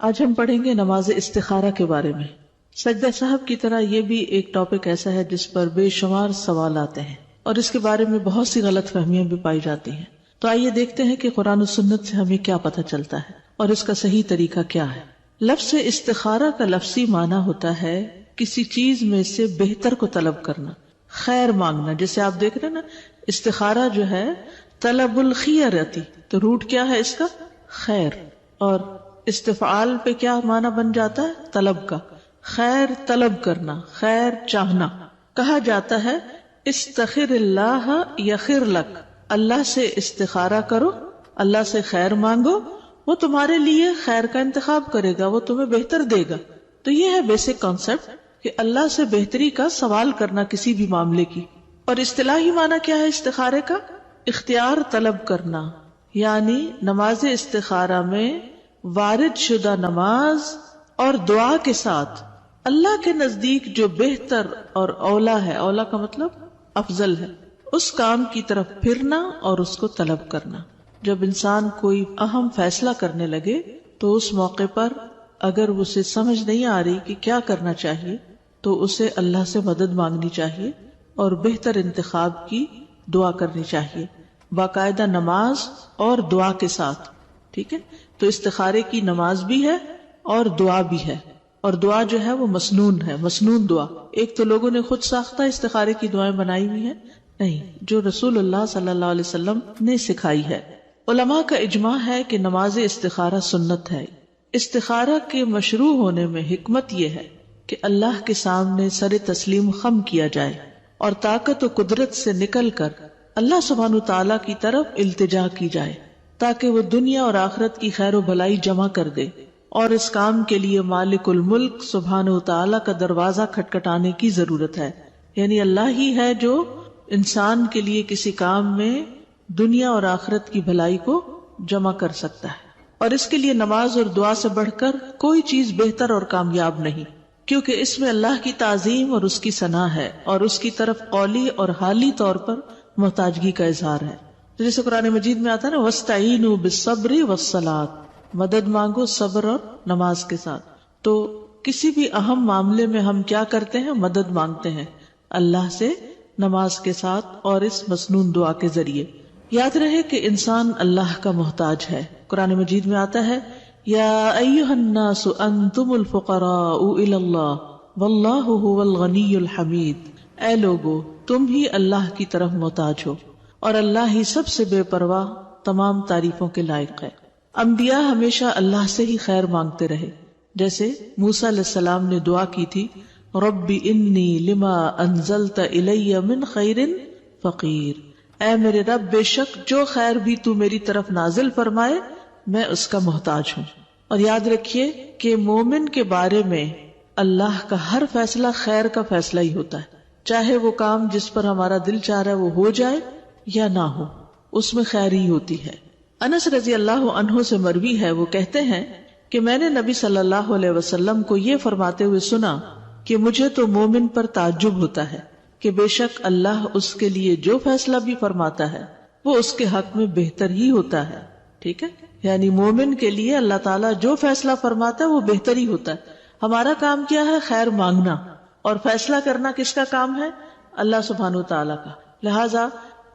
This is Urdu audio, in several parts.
آج ہم پڑھیں گے نماز استخارہ کے بارے میں۔ سجدہ صاحب کی طرح یہ بھی ایک ٹاپک ایسا ہے جس پر بے شمار سوال آتے ہیں اور اس کے بارے میں بہت سی غلط فہمیاں بھی پائی جاتی ہیں۔ تو آئیے دیکھتے ہیں کہ قرآن و سنت سے ہمیں کیا پتہ چلتا ہے اور اس کا صحیح طریقہ کیا ہے۔ لفظ استخارہ کا لفظی معنی ہوتا ہے کسی چیز میں سے بہتر کو طلب کرنا، خیر مانگنا۔ جیسے آپ دیکھ رہے ہیں نا، استخارہ جو ہے طلب الخیرتی، تو روٹ کیا ہے اس کا؟ خیر۔ اور استفعال پہ کیا معنی بن جاتا ہے؟ طلب کا، خیر طلب کرنا، خیر چاہنا۔ کہا جاتا ہے استخر اللہ یخر لک، اللہ سے استخارہ کرو، اللہ سے خیر مانگو، وہ تمہارے لیے خیر کا انتخاب کرے گا، وہ تمہیں بہتر دے گا۔ تو یہ ہے بیسک کانسیپٹ کہ اللہ سے بہتری کا سوال کرنا کسی بھی معاملے کی۔ اور اصطلاحی معنی کیا ہے استخارے کا؟ اختیار طلب کرنا، یعنی نماز استخارہ میں وارد شدہ نماز اور دعا کے ساتھ اللہ کے نزدیک جو بہتر اور اولا ہے، اولا کا مطلب افضل ہے، اس کام کی طرف پھرنا اور اس کو طلب کرنا۔ جب انسان کوئی اہم فیصلہ کرنے لگے تو اس موقع پر اگر اسے سمجھ نہیں آ رہی کہ کیا کرنا چاہیے تو اسے اللہ سے مدد مانگنی چاہیے اور بہتر انتخاب کی دعا کرنی چاہیے، باقاعدہ نماز اور دعا کے ساتھ۔ ٹھیک ہے، تو استخارے کی نماز بھی ہے اور دعا بھی ہے، اور دعا جو ہے وہ مسنون ہے، مسنون دعا۔ ایک تو لوگوں نے خود ساختہ استخارے کی دعائیں بنائی ہوئی ہیں، نہیں، جو رسول اللہ صلی اللہ علیہ وسلم نے سکھائی ہے۔ علماء کا اجماع ہے کہ نماز استخارہ سنت ہے۔ استخارہ کے مشروع ہونے میں حکمت یہ ہے کہ اللہ کے سامنے سر تسلیم خم کیا جائے اور طاقت و قدرت سے نکل کر اللہ سبحانہ تعالیٰ کی طرف التجا کی جائے تاکہ وہ دنیا اور آخرت کی خیر و بھلائی جمع کر دے، اور اس کام کے لیے مالک الملک سبحانہ تعالیٰ کا دروازہ کھٹکھٹانے کی ضرورت ہے۔ یعنی اللہ ہی ہے جو انسان کے لیے کسی کام میں دنیا اور آخرت کی بھلائی کو جمع کر سکتا ہے، اور اس کے لیے نماز اور دعا سے بڑھ کر کوئی چیز بہتر اور کامیاب نہیں، کیونکہ اس میں اللہ کی تعظیم اور اس کی ثنا ہے اور اس کی طرف قولی اور حالی طور پر محتاجگی کا اظہار ہے۔ جیسے قرآن مجید میں آتا ہے نا، وَاسْتَعِینُوا بِالصَّبْرِ وَالصَّلَاةِ، مدد مانگو صبر اور نماز کے ساتھ۔ تو کسی بھی اہم معاملے میں ہم کیا کرتے ہیں؟ مدد مانگتے ہیں اللہ سے نماز کے ساتھ اور اس مسنون دعا کے ذریعے۔ یاد رہے کہ انسان اللہ کا محتاج ہے۔ قرآن مجید میں آتا ہے یا ایھا الناس انتم الفقراء الی اللہ واللہ ھو الغنی الحمید، اے لوگو تم ہی اللہ کی طرف محتاج ہو اور اللہ ہی سب سے بے پرواہ تمام تعریفوں کے لائق ہے۔ انبیاء ہمیشہ اللہ سے ہی خیر مانگتے رہے، جیسے موسیٰ علیہ السلام نے دعا کی تھی رب انی لما انزلت الی من خیر فقیر، اے میرے رب بے شک جو خیر بھی تو میری طرف نازل فرمائے میں اس کا محتاج ہوں۔ اور یاد رکھیے کہ مومن کے بارے میں اللہ کا ہر فیصلہ خیر کا فیصلہ ہی ہوتا ہے، چاہے وہ کام جس پر ہمارا دل چاہ رہا ہے وہ ہو جائے یا نہ ہو، اس میں خیر ہی ہوتی ہے۔ انس رضی اللہ عنہ سے مروی ہے، وہ کہتے ہیں کہ میں نے نبی صلی اللہ علیہ وسلم کو یہ فرماتے ہوئے سنا کہ مجھے تو مومن پر تعجب ہوتا ہے کہ بے شک اللہ اس کے لیے جو فیصلہ بھی فرماتا ہے وہ اس کے حق میں بہتر ہی ہوتا ہے۔ ٹھیک ہے، یعنی مومن کے لیے اللہ تعالیٰ جو فیصلہ فرماتا ہے وہ بہتر ہی ہوتا ہے۔ ہمارا کام کیا ہے؟ خیر مانگنا، اور فیصلہ کرنا کس کا کام ہے؟ اللہ سبحانہ تعالیٰ کا۔ لہذا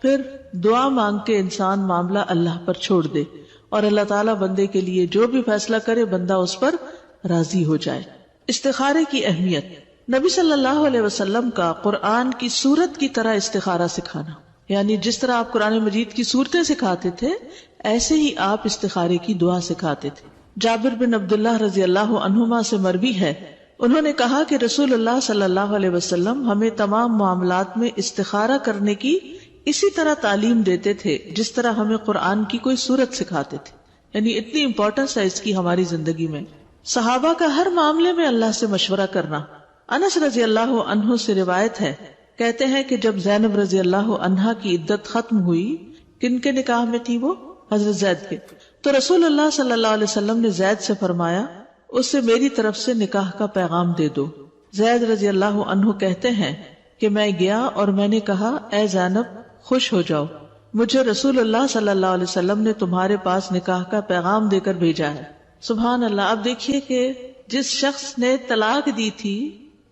پھر دعا مانگ کے انسان معاملہ اللہ پر چھوڑ دے اور اللہ تعالیٰ بندے کے لیے جو بھی فیصلہ کرے بندہ اس پر راضی ہو جائے۔ استخارے کی اہمیت، نبی صلی اللہ علیہ وسلم کا قرآن کی سورت کی طرح استخارہ سکھانا، یعنی جس طرح آپ قرآن مجید کی صورتیں سکھاتے تھے ایسے ہی آپ استخارے کی دعا سکھاتے تھے۔ جابر بن عبداللہ رضی اللہ عنہما سے مروی ہے، انہوں نے کہا کہ رسول اللہ صلی اللہ علیہ وسلم ہمیں تمام معاملات میں استخارہ کرنے کی اسی طرح تعلیم دیتے تھے جس طرح ہمیں قرآن کی کوئی سورت سکھاتے تھے، یعنی اتنی امپورٹنس ہے اس کی ہماری زندگی میں۔ صحابہ کا ہر معاملے میں اللہ سے مشورہ کرنا۔ انس رضی اللہ عنہ سے روایت ہے، کہتے ہیں کہ جب زینب رضی اللہ عنہا کی عدت ختم ہوئی، کن کے نکاح میں تھی وہ؟ حضرت زید کے، تو رسول اللہ صلی اللہ علیہ وسلم نے زید سے فرمایا اسے میری طرف سے نکاح کا پیغام دے دو۔ زید رضی اللہ عنہ کہتے ہیں کہ میں گیا اور میں نے کہا اے زینب خوش ہو جاؤ، مجھے رسول اللہ صلی اللہ علیہ وسلم نے تمہارے پاس نکاح کا پیغام دے کر بھیجا ہے۔ سبحان اللہ. آپ دیکھیے کہ جس شخص نے طلاق دی تھی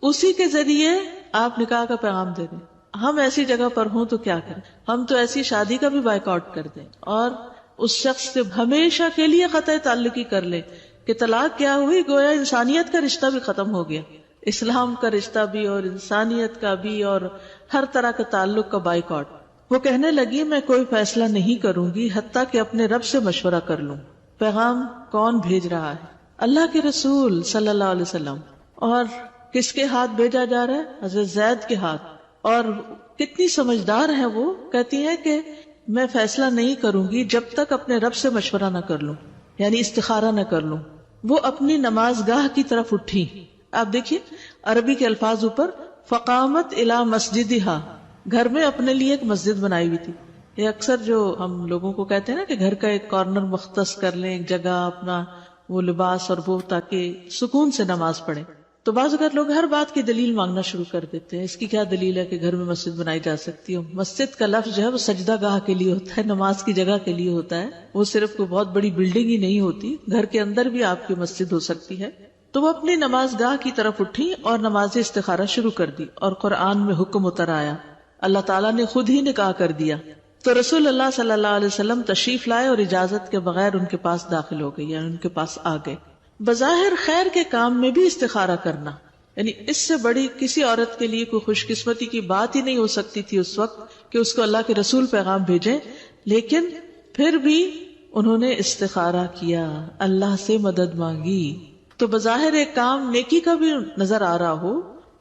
اسی کے ذریعے آپ نکاح کا پیغام دے دیں. ہم ایسی جگہ پر ہوں تو کیا کریں؟ ہم تو ایسی شادی کا بھی بائیکاٹ کر دیں اور اس شخص سے ہمیشہ کے لیے قطع تعلقی کر لیں کہ طلاق کیا ہوئی، گویا انسانیت کا رشتہ بھی ختم ہو گیا، اسلام کا رشتہ بھی اور انسانیت کا بھی اور ہر طرح کا تعلق کا بائیکاٹ. وہ کہنے لگی میں کوئی فیصلہ نہیں کروں گی حتیٰ کہ اپنے رب سے مشورہ کر لوں. پیغام کون بھیج رہا ہے؟ اللہ کے رسول صلی اللہ علیہ وسلم. اور کس کے ہاتھ بھیجا جا رہا ہے؟ حضرت زید کے ہاتھ. اور کتنی سمجھدار ہے وہ، کہتی ہے کہ میں فیصلہ نہیں کروں گی جب تک اپنے رب سے مشورہ نہ کر لوں، یعنی استخارہ نہ کر لوں. وہ اپنی نماز گاہ کی طرف اٹھی. آپ دیکھیے عربی کے الفاظ اوپر، فقامت الی مسجدہا، گھر میں اپنے لیے ایک مسجد بنائی ہوئی تھی. یہ اکثر جو ہم لوگوں کو کہتے ہیں نا کہ گھر کا ایک کارنر مختص کر لیں، ایک جگہ اپنا وہ لباس اور وہ، تاکہ سکون سے نماز پڑھیں. تو بعض اوقات لوگ ہر بات کی دلیل مانگنا شروع کر دیتے ہیں. اس کی کیا دلیل ہے کہ گھر میں مسجد بنائی جا سکتی ہے؟ مسجد کا لفظ جو ہے وہ سجدہ گاہ کے لیے ہوتا ہے، نماز کی جگہ کے لیے ہوتا ہے. وہ صرف کوئی بہت بڑی بلڈنگ ہی نہیں ہوتی، گھر کے اندر بھی آپ کی مسجد ہو سکتی ہے. تو وہ اپنی نماز گاہ کی طرف اٹھی اور نماز استخارہ شروع کر دی. اور قرآن میں حکم اتر آیا، اللہ تعالیٰ نے خود ہی نکاح کر دیا. تو رسول اللہ صلی اللہ علیہ وسلم تشریف لائے اور اجازت کے بغیر ان کے پاس داخل ہو گئے، یعنی ان کے پاس آ گئے. بظاہر خیر کے کام میں بھی استخارہ کرنا، یعنی اس سے بڑی کسی عورت کے لیے کوئی خوش قسمتی کی بات ہی نہیں ہو سکتی تھی اس وقت کہ اس کو اللہ کے رسول پیغام بھیجیں. لیکن پھر بھی انہوں نے استخارہ کیا، اللہ سے مدد مانگی. تو بظاہر ایک کام نیکی کا بھی نظر آ رہا ہو،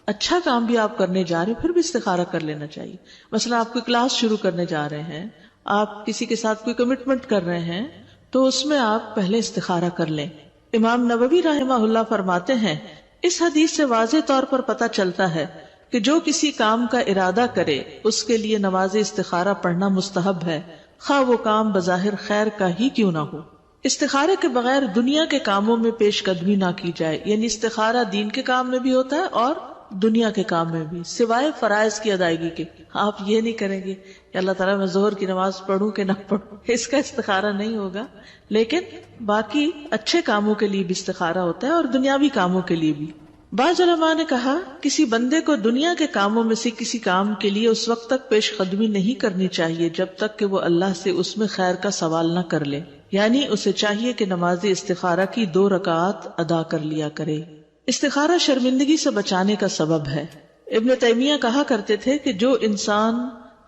اچھا کام بھی آپ کرنے جا رہے ہیں، پھر بھی استخارہ کر لینا چاہیے. مثلا آپ کوئی کلاس شروع کرنے جا رہے ہیں، آپ کسی کے ساتھ کوئی کمٹمنٹ کر رہے ہیں، تو اس میں آپ پہلے استخارہ کر لیں. امام نووی رحمہ اللہ فرماتے ہیں اس حدیث سے واضح طور پر پتہ چلتا ہے کہ جو کسی کام کا ارادہ کرے اس کے لیے نماز استخارہ پڑھنا مستحب ہے، خواہ وہ کام بظاہر خیر کا ہی کیوں نہ ہو. استخارے کے بغیر دنیا کے کاموں میں پیش قدمی نہ کی جائے، یعنی استخارہ دین کے کام میں بھی ہوتا ہے اور دنیا کے کام میں بھی، سوائے فرائض کی ادائیگی کے. آپ یہ نہیں کریں گے کہ اللہ تعالیٰ میں ظہر کی نماز پڑھوں کہ نہ پڑھوں، اس کا استخارہ نہیں ہوگا. لیکن باقی اچھے کاموں کے لیے بھی استخارہ ہوتا ہے اور دنیاوی کاموں کے لیے بھی. بعض علماء نے کہا کسی بندے کو دنیا کے کاموں میں سے کسی کام کے لیے اس وقت تک پیش قدمی نہیں کرنی چاہیے جب تک کہ وہ اللہ سے اس میں خیر کا سوال نہ کر لے، یعنی اسے چاہیے کہ نماز استخارہ کی 2 رکعات ادا کر لیا کرے. استخارہ شرمندگی سے بچانے کا سبب ہے. ابن تیمیہ کہا کرتے تھے کہ جو انسان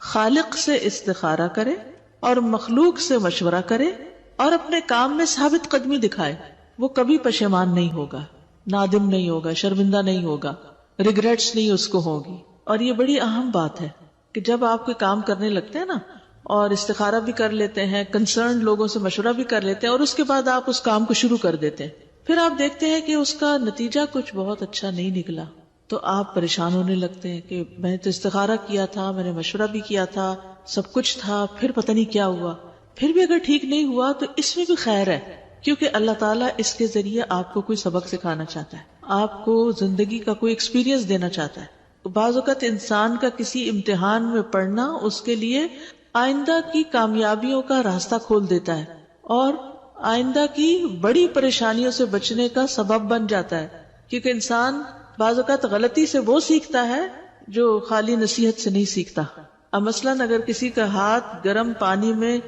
خالق سے استخارہ کرے اور مخلوق سے مشورہ کرے اور اپنے کام میں ثابت قدمی دکھائے، وہ کبھی پشیمان نہیں ہوگا، نادم نہیں ہوگا، شرمندہ نہیں ہوگا، ریگریٹس نہیں اس کو ہوگی. اور یہ بڑی اہم بات ہے کہ جب آپ کوئی کام کرنے لگتے ہیں نا اور استخارہ بھی کر لیتے ہیں، کنسرن لوگوں سے مشورہ بھی کر لیتے ہیں، اور اس کے بعد آپ اس کام کو شروع کر دیتے ہیں، پھر آپ دیکھتے ہیں کہ اس کا نتیجہ کچھ بہت اچھا نہیں نکلا، تو آپ پریشان ہونے لگتے ہیں کہ میں نے تو استخارہ کیا تھا، میں نے مشورہ بھی کیا تھا، سب کچھ تھا، پھر پتہ نہیں کیا ہوا. پھر بھی اگر ٹھیک نہیں ہوا تو اس میں بھی خیر ہے، کیونکہ اللہ تعالیٰ اس کے ذریعے آپ کو کوئی سبق سکھانا چاہتا ہے، آپ کو زندگی کا کوئی ایکسپیرینس دینا چاہتا ہے. بعض اوقات انسان کا کسی امتحان میں پڑھنا اس کے لیے آئندہ کی کامیابیوں کا راستہ کھول دیتا ہے اور آئندہ کی بڑی پریشانیوں سے بچنے کا سبب بن جاتا ہے. کیونکہ انسان بعض اوقات غلطی سے وہ سیکھتا ہے جو خالی نصیحت سے نہیں سیکھتا. اب مثلاً اگر کسی کا ہاتھ گرم پانی میں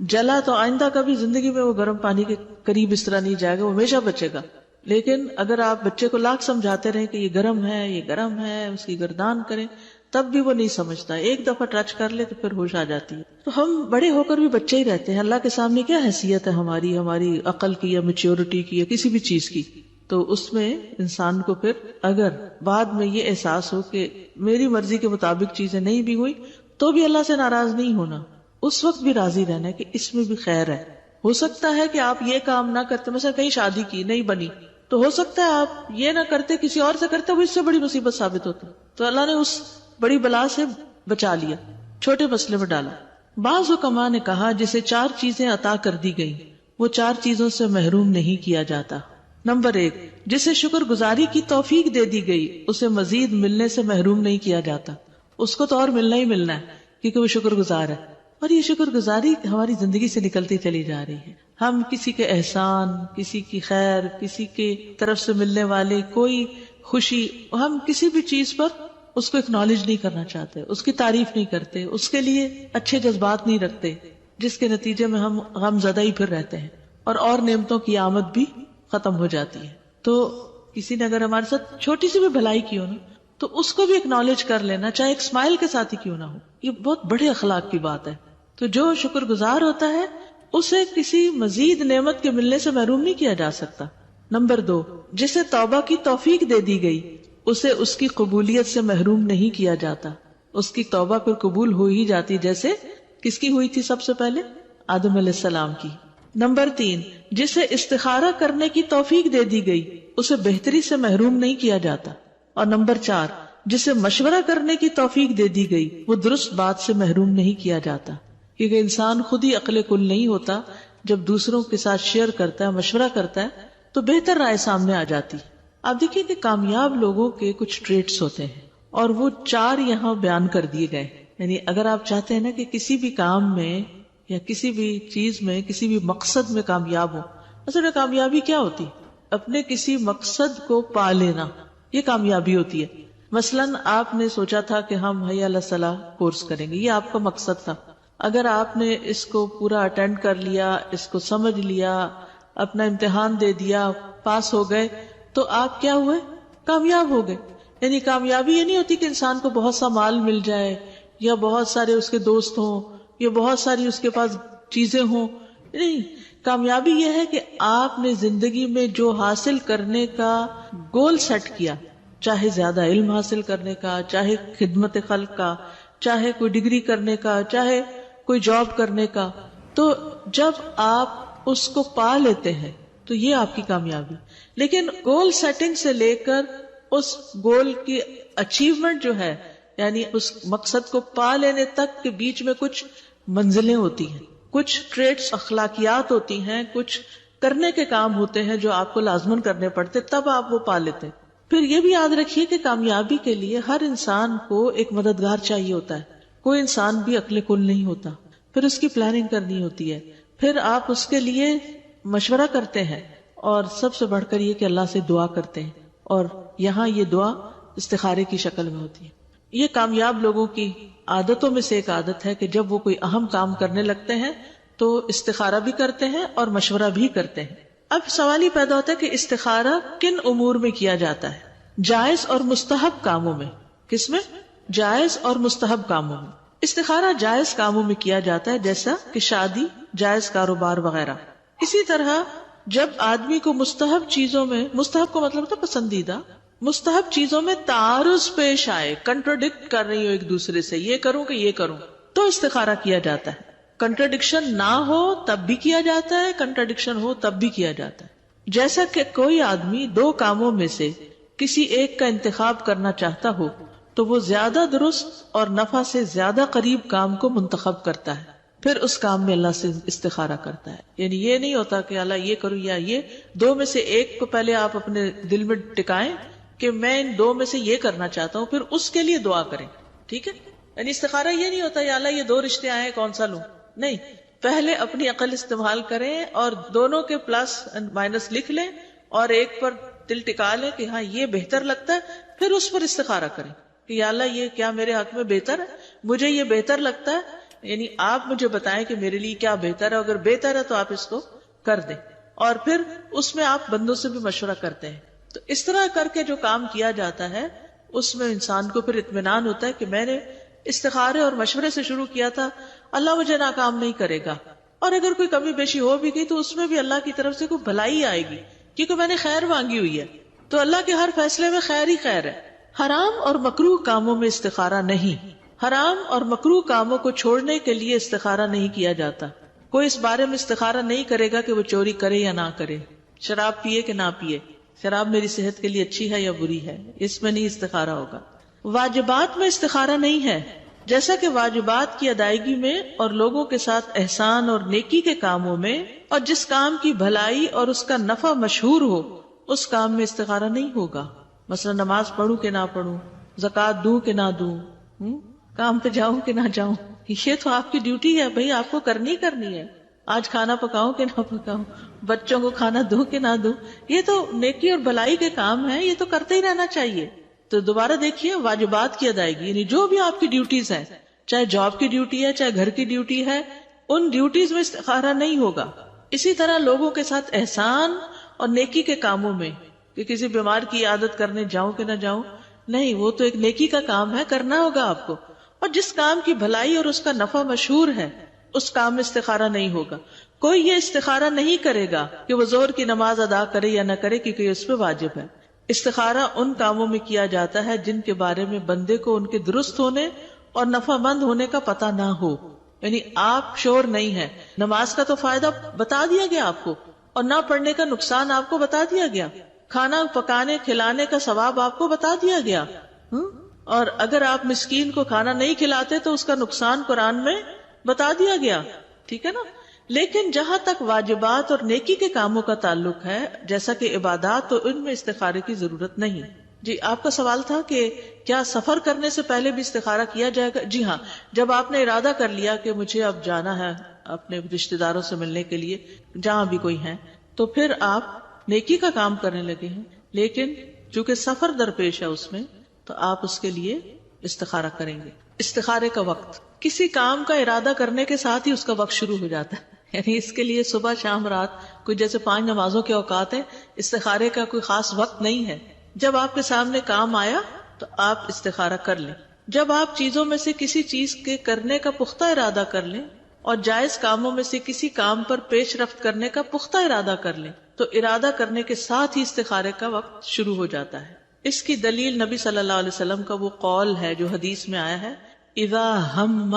جلا تو آئندہ کبھی زندگی میں وہ گرم پانی کے قریب اس طرح نہیں جائے گا، وہ ہمیشہ بچے گا. لیکن اگر آپ بچے کو لاکھ سمجھاتے رہیں کہ یہ گرم ہے، یہ گرم ہے، اس کی گردان کریں، تب بھی وہ نہیں سمجھتا. ایک دفعہ ٹچ کر لے تو پھر ہوش آ جاتی ہے. تو ہم بڑے ہو کر بھی بچے ہی رہتے ہیں. اللہ کے سامنے کیا حیثیت ہے ہماری عقل کی یا میچیورٹی کی یا کسی بھی چیز کی؟ تو اس میں انسان کو پھر اگر بعد میں یہ احساس ہو کہ میری مرضی کے مطابق چیزیں نہیں بھی ہوئی تو بھی اللہ سے ناراض نہیں ہونا، اس وقت بھی راضی رہنا ہے کہ اس میں بھی خیر ہے. ہو سکتا ہے کہ آپ یہ کام نہ کرتے، مثلا کہیں شادی کی نہیں بنی، تو ہو سکتا ہے آپ یہ نہ کرتے، کسی اور سے کرتے، وہ اس سے بڑی مصیبت ثابت ہوتی، تو اللہ نے اس بڑی بلا سے بچا لیا، چھوٹے مسئلے میں ڈالا. بعض حکماء نے کہا جسے 4 چیزیں عطا کر دی گئیں وہ 4 چیزوں سے محروم نہیں کیا جاتا. نمبر 1، جسے شکر گزاری کی توفیق دے دی گئی اسے مزید ملنے سے محروم نہیں کیا جاتا. اس کو تو اور ملنا ہی ملنا ہے کیونکہ وہ شکر گزار ہے. اور یہ شکر گزاری ہماری زندگی سے نکلتی چلی جا رہی ہے. ہم کسی کے احسان، کسی کی خیر، کسی کی طرف سے ملنے والے کوئی خوشی، ہم کسی بھی چیز پر اس کو اکنالج نہیں کرنا چاہتے، اس کی تعریف نہیں کرتے، اس کے لیے اچھے جذبات نہیں رکھتے، جس کے نتیجے میں ہم غم زدہ ہی پھر رہتے ہیں اور نعمتوں کی آمد بھی ختم ہو جاتی ہے۔ تو کسی نے اگر ہمارے ساتھ چھوٹی سی بھی بھلائی کی ہو نا، تو اس کو بھی اکنالج کر لینا، چاہے ایک اسمائل کے ساتھ ہی کیوں نہ ہو، یہ بہت بڑے اخلاق کی بات ہے۔ تو جو شکر گزار ہوتا ہے اسے کسی مزید نعمت کے ملنے سے محروم نہیں کیا جا سکتا۔ نمبر 2، جسے توبہ کی توفیق دے دی گئی اسے اس کی قبولیت سے محروم نہیں کیا جاتا، اس کی توبہ پھر قبول ہو ہی جاتی، جیسے کس کی ہوئی تھی سب سے پہلے؟ آدم علیہ السلام کی۔ نمبر 3، جسے استخارہ کرنے کی توفیق دے دی گئی اسے بہتری سے محروم نہیں کیا جاتا۔ اور نمبر 4، جسے مشورہ کرنے کی توفیق دے دی گئی وہ درست بات سے محروم نہیں کیا جاتا، کیونکہ انسان خود ہی عقل کل نہیں ہوتا، جب دوسروں کے ساتھ شیئر کرتا ہے، مشورہ کرتا ہے تو بہتر رائے سامنے آ جاتی۔ آپ دیکھیں کہ کامیاب لوگوں کے کچھ ٹریٹس ہوتے ہیں اور وہ 4 یہاں بیان کر دیے گئے۔ یعنی اگر آپ چاہتے ہیں نا کہ کسی بھی کام میں یا کسی بھی چیز میں، کسی بھی مقصد میں کامیاب ہو، اصل میں کامیابی کیا ہوتی؟ اپنے کسی مقصد کو پا لینا، یہ کامیابی ہوتی ہے۔ مثلاً آپ نے سوچا تھا کہ ہم حی علی الصلاح کورس کریں گے، یہ آپ کا مقصد تھا۔ اگر آپ نے اس کو پورا اٹینڈ کر لیا، اس کو سمجھ لیا، اپنا امتحان دے دیا، پاس ہو گئے، تو آپ کیا ہوئے؟ کامیاب ہو گئے۔ یعنی کامیابی یہ نہیں ہوتی کہ انسان کو بہت سا مال مل جائے یا بہت سارے اس کے دوست ہوں یا بہت ساری اس کے پاس چیزیں ہوں، نہیں، کامیابی یہ ہے کہ آپ نے زندگی میں جو حاصل کرنے کا گول سیٹ کیا، چاہے زیادہ علم حاصل کرنے کا، چاہے خدمت خلق کا، چاہے کوئی ڈگری کرنے کا، چاہے کوئی جاب کرنے کا، تو جب آپ اس کو پا لیتے ہیں تو یہ آپ کی کامیابی۔ لیکن گول سیٹنگ سے لے کر اس گول کی اچیومنٹ جو ہے، یعنی اس مقصد کو پا لینے تک کے بیچ میں کچھ منزلیں ہوتی ہیں، کچھ ٹریٹس، اخلاقیات ہوتی ہیں، کچھ کرنے کے کام ہوتے ہیں جو آپ کو لازماً کرنے پڑتے، تب آپ وہ پا لیتے۔ پھر یہ بھی یاد رکھیے کہ کامیابی کے لیے ہر انسان کو ایک مددگار چاہیے ہوتا ہے، کوئی انسان بھی عقل کل نہیں ہوتا، پھر اس کی پلاننگ کرنی ہوتی ہے، پھر آپ اس کے لیے مشورہ کرتے ہیں، اور سب سے بڑھ کر یہ کہ اللہ سے دعا کرتے ہیں، اور یہاں یہ دعا استخارے کی شکل میں ہوتی ہے۔ یہ کامیاب لوگوں کی عادتوں میں سے ایک عادت ہے کہ جب وہ کوئی اہم کام کرنے لگتے ہیں تو استخارہ بھی کرتے ہیں اور مشورہ بھی کرتے ہیں۔ اب سوال ہی پیدا ہوتا ہے کہ استخارہ کن امور میں کیا جاتا ہے؟ جائز اور مستحب کاموں میں۔ کس میں؟ جائز اور مستحب کاموں میں۔ استخارہ جائز کاموں میں کیا جاتا ہے، جیسا کہ شادی، جائز کاروبار وغیرہ۔ اسی طرح جب آدمی کو مستحب چیزوں میں، مستحب کو مطلب ہوتا ہے پسندیدہ، مستحب چیزوں میں تعارض پیش آئے، کنٹراڈکٹ کر رہی ہو ایک دوسرے سے، یہ کروں کہ یہ کروں، تو استخارہ کیا جاتا ہے۔ کنٹراڈکشن نہ ہو تب بھی کیا جاتا ہے، کنٹراڈکشن ہو تب بھی کیا جاتا ہے۔ جیسا کہ کوئی آدمی 2 کاموں میں سے کسی ایک کا انتخاب کرنا چاہتا ہو تو وہ زیادہ درست اور نفع سے زیادہ قریب کام کو منتخب کرتا ہے، پھر اس کام میں اللہ سے استخارہ کرتا ہے۔ یعنی یہ نہیں ہوتا کہ اللہ یہ کروں یا یہ، 2 میں سے ایک کو پہلے آپ اپنے دل میں ٹکائیں کہ میں ان 2 میں سے یہ کرنا چاہتا ہوں، پھر اس کے لیے دعا کریں، ٹھیک ہے؟ یعنی استخارہ یہ نہیں ہوتا یا اللہ یہ 2 رشتے آئے کون سا لوں، نہیں، پہلے اپنی عقل استعمال کریں اور دونوں کے پلس اینڈ مائنس لکھ لیں اور ایک پر دل ٹکا لیں کہ ہاں یہ بہتر لگتا ہے، پھر اس پر استخارہ کریں کہ یا اللہ یہ کیا میرے حق میں بہتر ہے، مجھے یہ بہتر لگتا ہے، یعنی آپ مجھے بتائیں کہ میرے لیے کیا بہتر ہے، اگر بہتر ہے تو آپ اس کو کر دیں، اور پھر اس میں آپ بندوں سے بھی مشورہ کرتے ہیں۔ تو اس طرح کر کے جو کام کیا جاتا ہے اس میں انسان کو پھر اطمینان ہوتا ہے کہ میں نے استخارے اور مشورے سے شروع کیا تھا، اللہ مجھے ناکام نہیں کرے گا، اور اگر کوئی کمی بیشی ہو بھی گئی تو اس میں بھی اللہ کی طرف سے کوئی بھلائی آئے گی، کیونکہ میں نے خیر مانگی ہوئی ہے، تو اللہ کے ہر فیصلے میں خیر ہی خیر ہے۔ حرام اور مکروہ کاموں میں استخارہ نہیں، حرام اور مکروہ کاموں کو چھوڑنے کے لیے استخارہ نہیں کیا جاتا۔ کوئی اس بارے میں استخارہ نہیں کرے گا کہ وہ چوری کرے یا نہ کرے، شراب پیے کہ نہ پیے، شراب میری صحت کے لیے اچھی ہے یا بری ہے، اس میں نہیں استخارہ ہوگا۔ واجبات میں استخارہ نہیں ہے، جیسا کہ واجبات کی ادائیگی میں اور لوگوں کے ساتھ احسان اور نیکی کے کاموں میں، اور جس کام کی بھلائی اور اس کا نفع مشہور ہو اس کام میں استخارہ نہیں ہوگا۔ مثلا نماز پڑھوں کہ نہ پڑھوں، زکوٰۃ دوں کہ نہ دوں، کام پہ جاؤں کہ نہ جاؤں، یہ تو آپ کی ڈیوٹی ہے بھائی، آپ کو کرنی ہے، آج کھانا پکاؤں کہ نہ پکاؤں، بچوں کو کھانا دوں کہ نہ دوں، یہ تو نیکی اور بھلائی کے کام ہیں، یہ تو کرتے ہی رہنا چاہیے. تو دوبارہ دیکھیے واجبات کی ادائیگی، یعنی جو بھی آپ کی ڈیوٹیز ہیں، چاہے جاب کی ڈیوٹی ہے چاہے گھر کی ڈیوٹی ہے، ان ڈیوٹیز میں استخارہ نہیں ہوگا. اسی طرح لوگوں کے ساتھ احسان اور نیکی کے کاموں میں، کہ کسی بیمار کی عیادت کرنے جاؤں کہ نہ جاؤں، نہیں، وہ تو ایک نیکی کا کام ہے، کرنا ہوگا آپ کو. اور جس کام کی بھلائی اور اس کا نفع مشہور ہے اس کام میں استخارہ نہیں ہوگا. کوئی یہ استخارہ نہیں کرے گا کہ وہ ظہر کی نماز ادا کرے یا نہ کرے، کیونکہ اس پہ واجب ہے. استخارہ ان کاموں میں کیا جاتا ہے جن کے بارے میں بندے کو ان کے درست ہونے اور نفع مند ہونے کا پتہ نہ ہو. یعنی آپ شور نہیں ہے، نماز کا تو فائدہ بتا دیا گیا آپ کو، اور نہ پڑھنے کا نقصان آپ کو بتا دیا گیا، کھانا پکانے کھلانے کا ثواب آپ کو بتا دیا گیا. اور اگر آپ مسکین کو کھانا نہیں کھلاتے تو اس کا نقصان قرآن میں بتا دیا گیا، ٹھیک ہے نا. لیکن جہاں تک واجبات اور نیکی کے کاموں کا تعلق ہے، جیسا کہ عبادات، تو ان میں استخارے کی ضرورت نہیں. جی آپ کا سوال تھا کہ کیا سفر کرنے سے پہلے بھی استخارہ کیا جائے گا؟ جی ہاں، جب آپ نے ارادہ کر لیا کہ مجھے اب جانا ہے اپنے رشتہ داروں سے ملنے کے لیے جہاں بھی کوئی ہے، تو پھر آپ نیکی کا کام کرنے لگے ہیں. لیکن چونکہ سفر درپیش ہے اس میں، تو آپ اس کے لیے استخارہ کریں گے. استخارے کا وقت، کسی کام کا ارادہ کرنے کے ساتھ ہی اس کا وقت شروع ہو جاتا ہے. یعنی اس کے لیے صبح شام رات کوئی جیسے 5 نمازوں کے اوقات ہیں، استخارے کا کوئی خاص وقت نہیں ہے. جب آپ کے سامنے کام آیا تو آپ استخارہ کر لیں. جب آپ چیزوں میں سے کسی چیز کے کرنے کا پختہ ارادہ کر لیں اور جائز کاموں میں سے کسی کام پر پیش رفت کرنے کا پختہ ارادہ کر لیں تو ارادہ کرنے کے ساتھ ہی استخارے کا وقت شروع ہو جاتا ہے. اس کی دلیل نبی صلی اللہ علیہ وسلم کا وہ قول ہے جو حدیث میں آیا ہے، اذا ہم،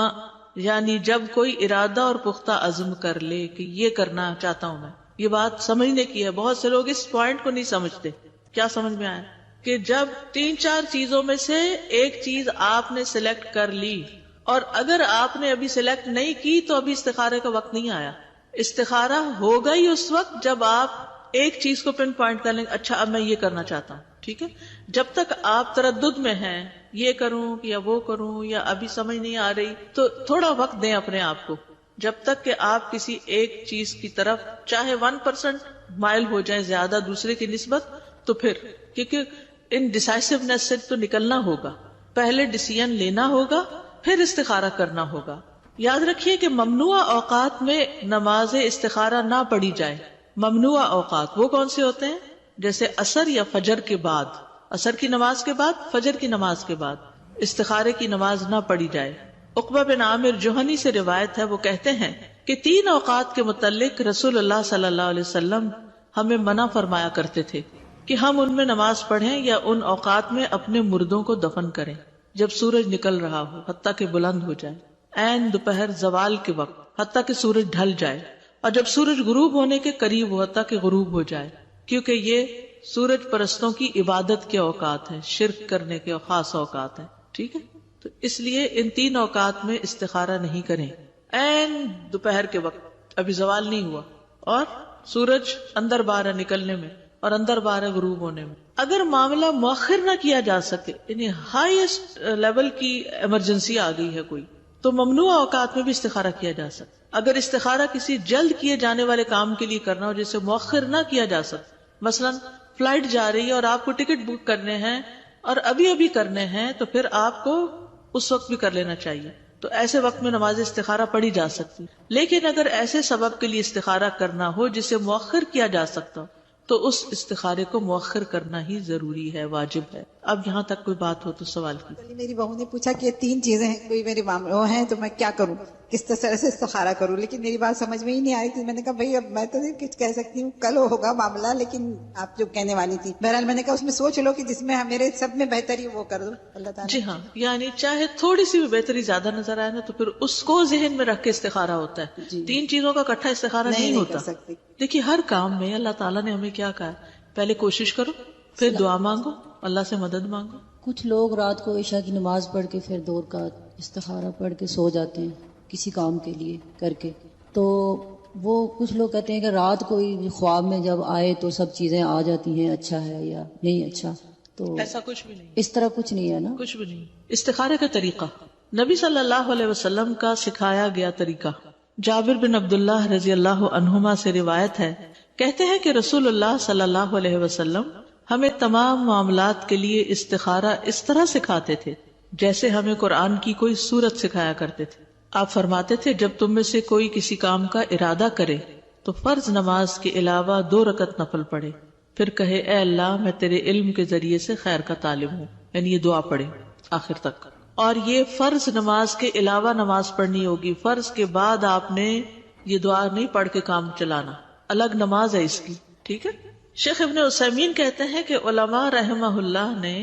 یعنی جب کوئی ارادہ اور پختہ عزم کر لے کہ یہ کرنا چاہتا ہوں میں. یہ بات سمجھنے کی ہے، بہت سے لوگ اس پوائنٹ کو نہیں سمجھتے. کیا سمجھ میں آیا؟ کہ جب 3-4 چیزوں میں سے ایک چیز آپ نے سلیکٹ کر لی، اور اگر آپ نے ابھی سلیکٹ نہیں کی تو ابھی استخارے کا وقت نہیں آیا. استخارہ ہوگا ہی اس وقت جب آپ ایک چیز کو پن پوائنٹ کر لیں، اچھا اب میں یہ کرنا چاہتا ہوں، ٹھیک ہے. جب تک آپ تردد میں ہیں، یہ کروں یا وہ کروں یا ابھی سمجھ نہیں آ رہی، تو تھوڑا وقت دیں اپنے آپ کو، جب تک کہ آپ کسی ایک چیز کی طرف چاہے 1% مائل ہو جائیں زیادہ دوسرے کی نسبت، تو پھر کیونکہ ان ڈیسائسونیس سے تو نکلنا ہوگا، پہلے ڈیسیژن لینا ہوگا پھر استخارہ کرنا ہوگا. یاد رکھیے کہ ممنوع اوقات میں نماز استخارہ نہ پڑھی جائے. ممنوع اوقات وہ کون سے ہوتے ہیں؟ جیسے عصر یا فجر کے بعد، عصر کی نماز کے بعد، فجر کی نماز کے بعد استخارے کی نماز نہ پڑھی جائے. عقبہ بن عامر جوہنی سے روایت ہے، وہ کہتے ہیں کہ 3 اوقات کے متعلق رسول اللہ صلی اللہ علیہ وسلم ہمیں منع فرمایا کرتے تھے کہ ہم ان میں نماز پڑھیں یا ان اوقات میں اپنے مردوں کو دفن کریں جب سورج نکل رہا ہو حتیٰ کہ بلند ہو جائے، عین دوپہر زوال کے وقت حتیٰ کہ سورج ڈھل جائے، اور جب سورج غروب ہونے کے قریب ہو حتیٰ کہ غروب ہو جائے، کیونکہ یہ سورج پرستوں کی عبادت کے اوقات ہیں، شرک کرنے کے خاص اوقات ہیں، ٹھیک ہے. تو اس لیے ان 3 اوقات میں استخارہ نہیں کریں. عین دوپہر کے وقت ابھی زوال نہیں ہوا اور سورج اندر باہر ہے نکلنے میں اور اندر باہر ہے غروب ہونے میں. اگر معاملہ مؤخر نہ کیا جا سکے، یعنی ہائیسٹ لیول کی ایمرجنسی آ گئی ہے کوئی، تو ممنوع اوقات میں بھی استخارہ کیا جا سکتا. اگر استخارہ کسی جلد کیے جانے والے کام کے لیے کرنا ہو جسے مؤخر نہ کیا جا سکتا، مثلا فلائٹ جا رہی ہے اور آپ کو ٹکٹ بک کرنے ہیں اور ابھی کرنے ہیں، تو پھر آپ کو اس وقت بھی کر لینا چاہیے. تو ایسے وقت میں نماز استخارہ پڑھی جا سکتی. لیکن اگر ایسے سبب کے لیے استخارہ کرنا ہو جسے مؤخر کیا جا سکتا ہو تو اس استخارے کو مؤخر کرنا ہی ضروری ہے، واجب ہے. اب یہاں تک کوئی بات ہو تو سوال کی. میری بہو نے پوچھا کہ 3 چیزیں ہیں، کوئی میرے معاملہ ہیں تو میں کیا کروں، کس طرح سے استخارہ کروں، لیکن میری بات سمجھ میں ہی نہیں آ رہی تھی. میں نے کہا بھائی اب میں تو نہیں کچھ کہہ سکتی ہوں، کل ہوگا معاملہ، لیکن آپ جو کہنے والی تھی بہرحال میں نے کہا اس میں سوچ لو کہ جس میں میرے سب میں بہتری وہ کر دو اللہ تعالیٰ. جی ہاں، یعنی چاہے تھوڑی سی بھی بہتری زیادہ نظر آئے نا تو پھر اس کو ذہن میں رکھ کے استخارہ ہوتا ہے. 3 چیزوں کا اکٹھا استخارہ نہیں ہوتا. دیکھیے ہر کام میں اللہ تعالیٰ نے ہمیں کیا کہا ہے، پہلے کوشش کرو، پھر دعا مانگو، اللہ سے مدد مانگو. کچھ لوگ رات کو عشاء کی نماز پڑھ کے پھر 2 رکعت استخارہ پڑھ کے سو جاتے ہیں کسی کام کے لیے کر کے. تو وہ کچھ لوگ کہتے ہیں کہ رات کو خواب میں جب آئے تو سب چیزیں آ جاتی ہیں، اچھا ہے یا نہیں اچھا. تو ایسا کچھ بھی نہیں، اس طرح کچھ نہیں ہے نا، کچھ بھی نہیں. استخارے کا طریقہ نبی صلی اللہ علیہ وسلم کا سکھایا گیا طریقہ جابر بن عبداللہ رضی اللہ عنہما سے روایت ہے، کہتے ہیں کہ رسول اللہ صلی اللہ علیہ وسلم ہمیں تمام معاملات کے لیے استخارہ اس طرح سکھاتے تھے جیسے ہمیں قرآن کی کوئی سورت سکھایا کرتے تھے. آپ فرماتے تھے جب تم میں سے کوئی کسی کام کا ارادہ کرے تو فرض نماز کے علاوہ 2 رکعت نفل پڑھے، پھر کہے اے اللہ میں تیرے علم کے ذریعے سے خیر کا طالب ہوں، یعنی یہ دعا پڑھے آخر تک. اور یہ فرض نماز کے علاوہ نماز پڑھنی ہوگی، فرض کے بعد آپ نے یہ دعا نہیں پڑھ کے کام چلانا، الگ نماز ہے اس کی. ٹھیک ہے. شیخ ابن عثیمین کہتے ہیں کہ علماء رحمہ اللہ نے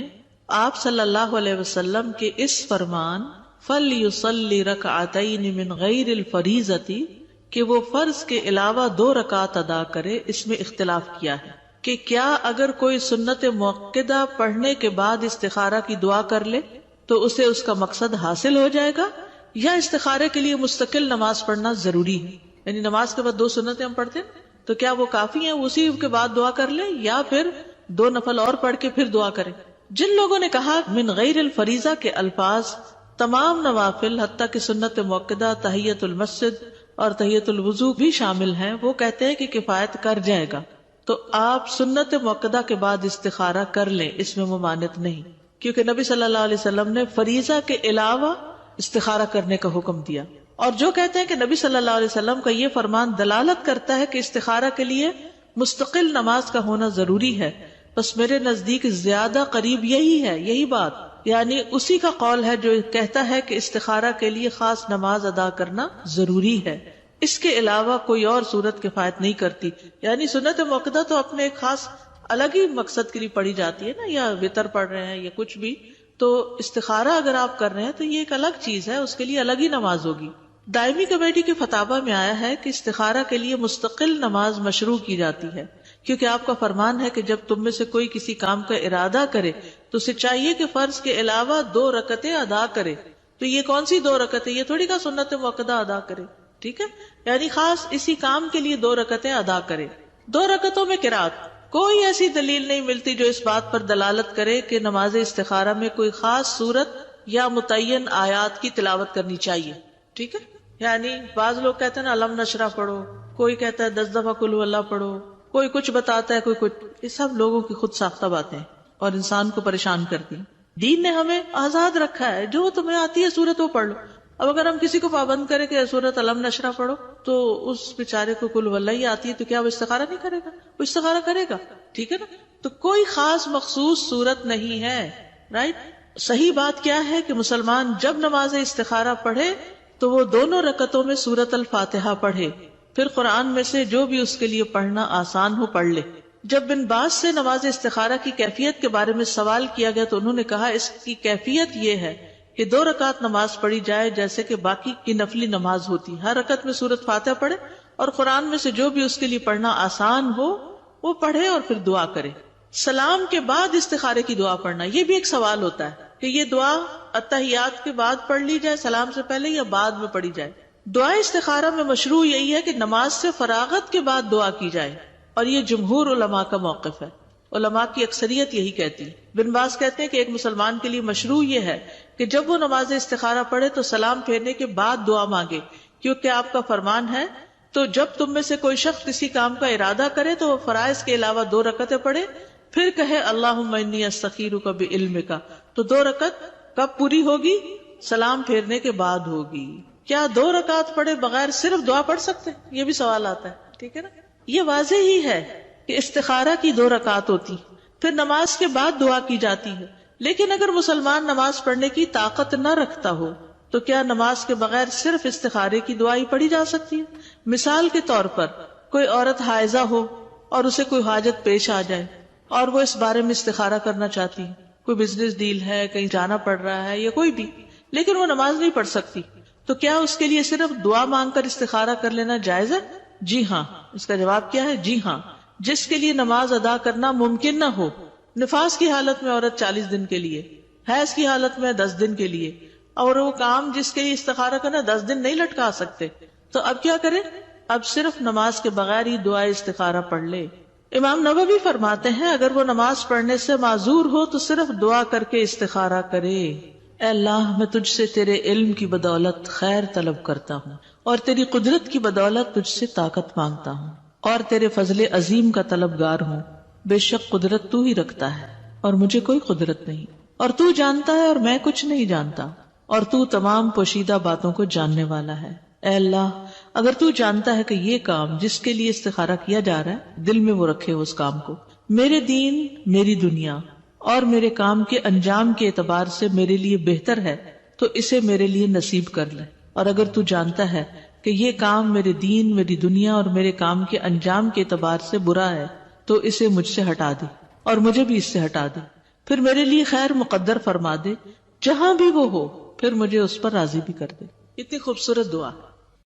آپ صلی اللہ علیہ وسلم کے اس فرمان فَلْيُصَلِّ رَكْعَتَيْنِ مِنْ غَيْرِ الْفَرِيضَةِ کہ وہ فرض کے علاوہ 2 رکعات ادا کرے، اس میں اختلاف کیا ہے کہ کیا اگر کوئی سنت مؤکدہ پڑھنے کے بعد استخارہ کی دعا کر لے تو اسے اس کا مقصد حاصل ہو جائے گا، یا استخارے کے لیے مستقل نماز پڑھنا ضروری ہے. یعنی نماز کے بعد 2 سنتیں ہم پڑھتے ہیں تو کیا وہ کافی ہیں، اسی کے بعد دعا کر لیں، یا پھر 2 نفل اور پڑھ کے پھر دعا کریں. جن لوگوں نے کہا من غیر الفریضہ کے الفاظ تمام نوافل حتیٰ کہ سنت مؤکدہ، تحیت المسجد اور تحیت الوضو بھی شامل ہیں، وہ کہتے ہیں کہ کفایت کر جائے گا. تو آپ سنت مؤکدہ کے بعد استخارہ کر لیں، اس میں ممانعت نہیں، کیونکہ نبی صلی اللہ علیہ وسلم نے فریضہ کے علاوہ استخارہ کرنے کا حکم دیا. اور جو کہتے ہیں کہ نبی صلی اللہ علیہ وسلم کا یہ فرمان دلالت کرتا ہے کہ استخارہ کے لیے مستقل نماز کا ہونا ضروری ہے، بس میرے نزدیک زیادہ قریب یہی ہے، یہی بات، یعنی اسی کا قول ہے جو کہتا ہے کہ استخارہ کے لیے خاص نماز ادا کرنا ضروری ہے، اس کے علاوہ کوئی اور صورت کفایت نہیں کرتی. یعنی سنت مؤکدہ تو اپنے ایک خاص الگ ہی مقصد کے لیے پڑھی جاتی ہے نا، یا وتر پڑھ رہے ہیں یا کچھ بھی، تو استخارہ اگر آپ کر رہے ہیں تو یہ ایک الگ چیز ہے، اس کے لیے الگ ہی نماز ہوگی. دائمی کمیٹی کے فتاوی میں آیا ہے کہ استخارہ کے لیے مستقل نماز مشروع کی جاتی ہے، کیونکہ آپ کا فرمان ہے کہ جب تم میں سے کوئی کسی کام کا ارادہ کرے تو اسے چاہیے کہ فرض کے علاوہ 2 رکعتیں ادا کرے. تو یہ کون سی 2 رکعتیں؟ یہ تھوڑی کا سنت مؤکدہ ادا کرے. ٹھیک ہے، یعنی خاص اسی کام کے لیے 2 رکعتیں ادا کرے. 2 رکعتوں میں قرات، کوئی ایسی دلیل نہیں ملتی جو اس بات پر دلالت کرے کہ نماز استخارہ میں کوئی خاص سورت یا متعین آیات کی تلاوت کرنی چاہیے. ٹھیک ہے، یعنی بعض لوگ کہتے ہیں نا علم نشرح پڑھو، کوئی کہتا ہے 10 دفعہ قل ہو اللہ پڑھو، کوئی کچھ بتاتا ہے، کوئی کچھ. یہ سب لوگوں کی خود ساختہ باتیں اور انسان کو پریشان کرتی ہیں. دین نے ہمیں آزاد رکھا ہے، جو تمہیں آتی ہے سورت وہ پڑھ لو. اب اگر ہم کسی کو پابند کریں کہ سورت علم نشرح پڑھو تو اس بیچارے کو قل ہو اللہ ہی آتی ہے تو کیا وہ استخارہ نہیں کرے گا؟ وہ استخارہ کرے گا. ٹھیک ہے نا، تو کوئی خاص مخصوص صورت نہیں ہے. رائٹ. صحیح بات کیا ہے کہ مسلمان جب نماز استخارہ پڑھے تو وہ 2 رکعتوں میں سورت الفاتحہ پڑھے، پھر قرآن میں سے جو بھی اس کے لیے پڑھنا آسان ہو پڑھ لے. جب بن باز سے نماز استخارہ کی کیفیت کے بارے میں سوال کیا گیا تو انہوں نے کہا اس کی کیفیت یہ ہے کہ 2 رکعت نماز پڑھی جائے جیسے کہ باقی کی نفلی نماز ہوتی، ہر رکعت میں سورت فاتحہ پڑھے اور قرآن میں سے جو بھی اس کے لیے پڑھنا آسان ہو وہ پڑھے اور پھر دعا کرے. سلام کے بعد استخارے کی دعا پڑھنا، یہ بھی ایک سوال ہوتا ہے کہ یہ دعا اتحیات کے بعد پڑھ لی جائے، سلام سے پہلے یا بعد میں پڑھی جائے. دعا استخارہ میں مشروع یہی ہے کہ نماز سے فراغت کے بعد دعا کی جائے، اور یہ جمہور علماء کا موقف ہے. علماء کی اکثریت یہی کہتی ہے. بن باز کہتے ہیں کہ ایک مسلمان کے لیے مشروع یہ ہے کہ جب وہ نماز استخارہ پڑھے تو سلام پھیرنے کے بعد دعا مانگے، کیونکہ آپ کا فرمان ہے تو جب تم میں سے کوئی شخص کسی کام کا ارادہ کرے تو وہ فرائض کے علاوہ 2 رکعتیں پڑھے، پھر کہے اللہم انی استخیرک بعلمک. تو 2 رکعت کب پوری ہوگی؟ سلام پھیرنے کے بعد ہوگی. کیا 2 رکعت پڑھے بغیر صرف دعا پڑھ سکتے؟ یہ بھی سوال آتا ہے. ٹھیک ہے نا، یہ واضح ہی ہے کہ استخارہ کی 2 رکعت ہوتی، پھر نماز کے بعد دعا کی جاتی ہے. لیکن اگر مسلمان نماز پڑھنے کی طاقت نہ رکھتا ہو تو کیا نماز کے بغیر صرف استخارے کی دعا ہی پڑھی جا سکتی ہے؟ مثال کے طور پر کوئی عورت حائضہ ہو اور اسے کوئی حاجت پیش آ جائے اور وہ اس بارے میں استخارہ کرنا چاہتی ہے، کوئی بزنس ڈیل ہے، کہیں جانا پڑ رہا ہے یا کوئی بھی، لیکن وہ نماز نہیں پڑھ سکتی، تو کیا اس کے لیے صرف دعا مانگ کر استخارہ کر لینا جائز ہے؟ جی ہاں. اس کا جواب کیا ہے؟ جی ہاں. جس کے لیے نماز ادا کرنا ممکن نہ ہو، نفاس کی حالت میں عورت 40 دن کے لیے، حیض کی حالت میں 10 دن کے لیے، اور وہ کام جس کے لیے استخارہ کرنا 10 دن نہیں لٹکا سکتے، تو اب کیا کرے؟ اب صرف نماز کے بغیر ہی دعا استخارہ پڑھ لے. امام نووی فرماتے ہیں اگر وہ نماز پڑھنے سے معذور ہو تو صرف دعا کر کے استخارہ کرے، اے اللہ میں تجھ سے تیرے علم کی بدولت خیر طلب کرتا ہوں، اور تیری قدرت کی بدولت تجھ سے طاقت مانگتا ہوں، اور تیرے فضل عظیم کا طلبگار ہوں۔ بے شک قدرت تو ہی رکھتا ہے اور مجھے کوئی قدرت نہیں، اور تو جانتا ہے اور میں کچھ نہیں جانتا، اور تو تمام پوشیدہ باتوں کو جاننے والا ہے۔ اے اللہ اگر تو جانتا ہے کہ یہ کام جس کے لیے استخارہ کیا جا رہا ہے دل میں وہ رکھے اس کام کو، میرے دین، میری دنیا اور میرے کام کے انجام کے اعتبار سے میرے لیے بہتر ہے تو اسے میرے لیے نصیب کر لے، اور اگر تو جانتا ہے کہ یہ کام میرے دین، میری دنیا اور میرے کام کے انجام کے اعتبار سے برا ہے تو اسے مجھ سے ہٹا دے اور مجھے بھی اس سے ہٹا دے، پھر میرے لیے خیر مقدر فرما دے، جہاں بھی وہ ہو پھر مجھے اس پر راضی بھی کر دے۔ اتنی خوبصورت دعا۔